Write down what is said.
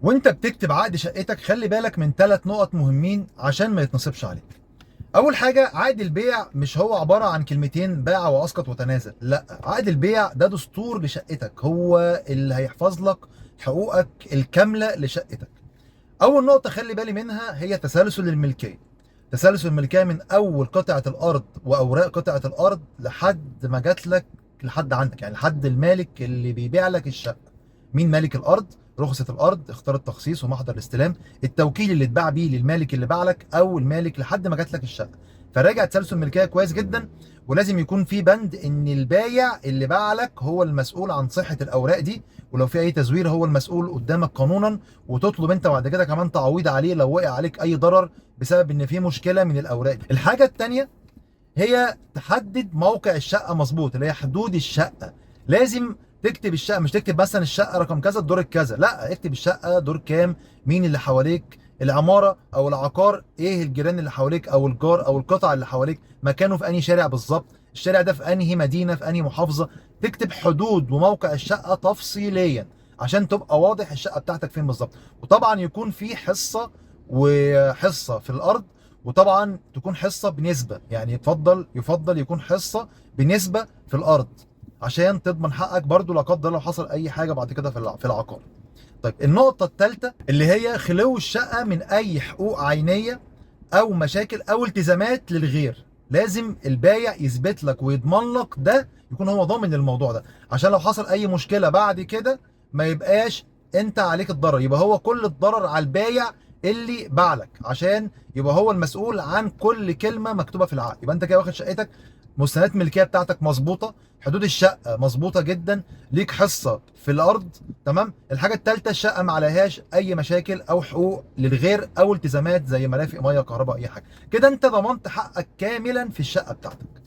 وانت بتكتب عقد شقتك خلي بالك من 3 نقط مهمين عشان ما يتنصبش عليك. اول حاجه، عقد البيع مش هو عباره عن كلمتين باع واسقط وتنازل، لا، عقد البيع ده دستور لشقتك، هو اللي هيحفظ لك حقوقك الكامله لشقتك. اول نقطه خلي بالي منها هي تسلسل الملكيه. تسلسل الملكيه من اول قطعه الارض واوراق قطعه الارض لحد ما جات لك لحد عندك، يعني لحد المالك اللي بيبيع لك الشقه. مين مالك الارض؟ رخصه الارض، اختار التخصيص ومحضر الاستلام، التوكيل اللي اتباع بيه للمالك اللي باع لك او المالك لحد ما جات لك الشقه. فراجع تسلسل الملكيه كويس جدا. ولازم يكون في بند ان البايع اللي باع لك هو المسؤول عن صحه الاوراق دي، ولو في اي تزوير هو المسؤول قدامك قانونا. وتطلب انت بعد كده كمان تعويض عليه لو وقع عليك اي ضرر بسبب ان في مشكله من الاوراق دي. الحاجه الثانيه هي تحدد موقع الشقه مظبوط، اللي هي حدود الشقه. لازم تكتب الشقه، مش تكتب مثلا الشقه رقم كذا الدور الكذا، لا، اكتب الشقه دور كام، مين اللي حواليك، العماره او العقار ايه، الجيران اللي حواليك او الجار او القطع اللي حواليك مكانه في انهي شارع بالظبط، الشارع ده في انهي مدينه في انهي محافظه. تكتب حدود وموقع الشقه تفصيليا عشان تبقى واضح الشقه بتاعتك فين بالظبط. وطبعا يكون في حصه وحصه في الارض، وطبعا تكون حصه بنسبه، يعني يفضل يكون حصه بنسبه في الارض عشان تضمن حقك برضو لا قدر لو حصل اي حاجه بعد كده في العقار. طيب النقطه الثالثه اللي هي خلو الشقه من اي حقوق عينيه او مشاكل او التزامات للغير. لازم البايع يثبت لك ويضمن لك ده، يكون هو ضامن الموضوع ده عشان لو حصل اي مشكله بعد كده ما يبقاش انت عليك الضرر، يبقى هو كل الضرر على البايع اللي باع لك، عشان يبقى هو المسؤول عن كل كلمه مكتوبه في العقد. يبقى انت كده واخد شقتك، مستندات الملكيه بتاعتك مظبوطه، حدود الشقه مظبوطه جدا، ليك حصه في الارض، تمام. الحاجه الثالثه، الشقه ما عليهاش اي مشاكل او حقوق للغير او التزامات زي مرافق ميه كهرباء اي حاجه. كده انت ضمنت حقك كاملا في الشقه بتاعتك.